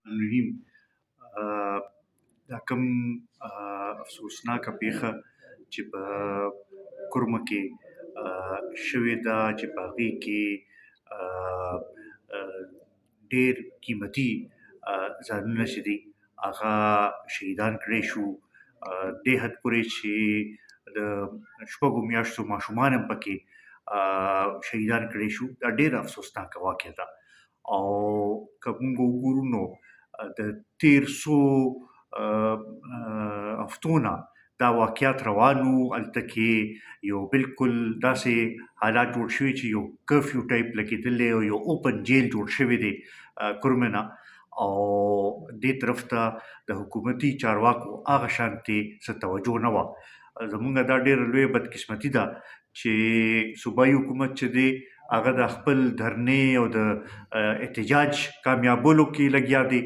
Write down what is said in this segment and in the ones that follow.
الرحیم دا کوم افسوسناکه پیښه چې په کرمه کې شوې ده چې په هغې کې ډېر قیمتي ځانونه چې دي هغه شهیدان کړی شو، دې حد پورې چې د شپږو میاشتو ماشومان هم پکې شهیدان کړی شو. دا ډېره افسوسناکه واقعه ده. او که موږ وګورو نو د تېر څو هفتو نه دا واقعیات روان وو، هلته کې یو بالکل داسې حالات جوړ شوي چې یو کرفیو ټایپ لګېدلی او یو اوپن جیل جوړ شوی دی کرمه نه، او دې طرف ته د حکومتي چارواکو هغه شانتې څه توجه نه وه. زمونږ دا ډېره لویه بدقسمتي ده چې صوبایي حکومت چې دی هغه د خپل دھرنې او د احتجاج کامیابولو کې لګیا دی،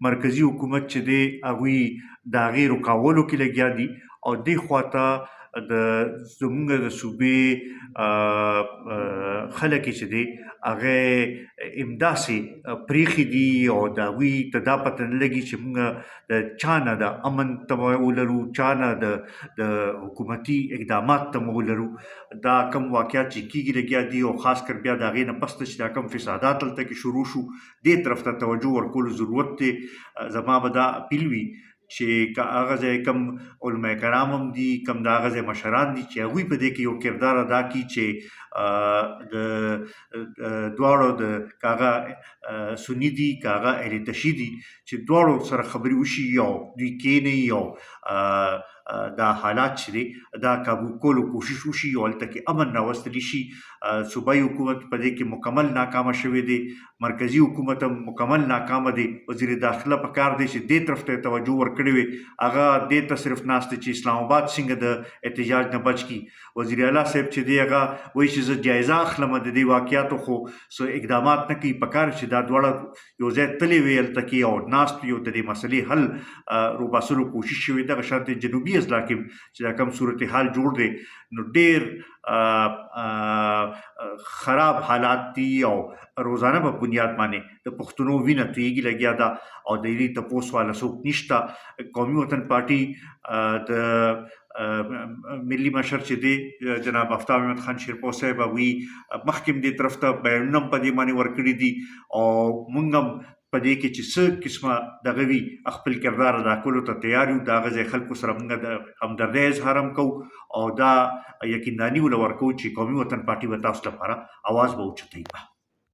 مرکزي حکومت چې دی هغوی د هغې رکاولو کې لګیا دي، او دې خواته زمونږ د صوبې خلک چې دی هغه همداسې پرېښي دي او د هغوی ته دا پته نه لګي چې موږ د چا نه د امن تمه ولرو، چا نه د حکومتي اقدامات تمه ولرو. دا کم واقعات چې کېږي لګیا دي، او خاص کر بیا د هغې نه پس ته چې دا کم فسادات هلته کې شروع شو، دې طرف ته توجه ورکولو ضرورت دی. زما به دا اپیل وي چې که هغه ځای کم علما کرام هم دي، کم د هغه ځای مشران دي چې هغوی په دې کې یو کردار ادا کړي چې د دواړو د که هغه سني دي که هغه اهل تشیع دي چې دواړو سره خبرې وشي او دوی کښېنئ او دا حالات چې دی دا کابو کولو کوشش وشي او هلته کې امن راوستلی شي. صوبایي حکومت په دې کې مکمل ناکامه شوی دی، مرکزي حکومت هم مکمل ناکامه دی. وزیر داخله په کار دی چې دې طرف ته توجه ورکړې وي، هغه دې ته صرف ناست دی چې اسلام آباد څنګه د احتجاج نه بچ کړي. وزیر اعلی صاحب چې دی هغه وایي چې زه جایزه اخلم د دې واقعاتو، خو څه اقدامات نه کوي. په کار چې دا دواړه یو ځای تللی وي هلته کې او ناست وي او د دې مسلې حل روباسلو کوشش شوې. دغه شانتې جنوبي اضلاع کې چې دا کوم صورتحال جوړ دی نو ډېر خراب حالات دي، او روزانه په بنیاد باندې د پښتنو وینه تویږي لګیا ده او د دې تپوس والا څوک نشته. قومي وطن پارټي د ملي مشر چې دی جناب آفتاب احمد خان شیرپور صاحب هغوی مخکې دې طرف ته بیانونه هم په دې باندې ورکړي دي، او موږ هم په دې کې چې څه قسمه دغه وي خپل کردار ادا کولو ته تیار یو. د هغه ځای خلکو سره موږ د همدردۍ اظهار هم کوو او دا یقینداني ورکوو چې قومي وطن پارټي به تاسو لپاره اواز به اوچتوي.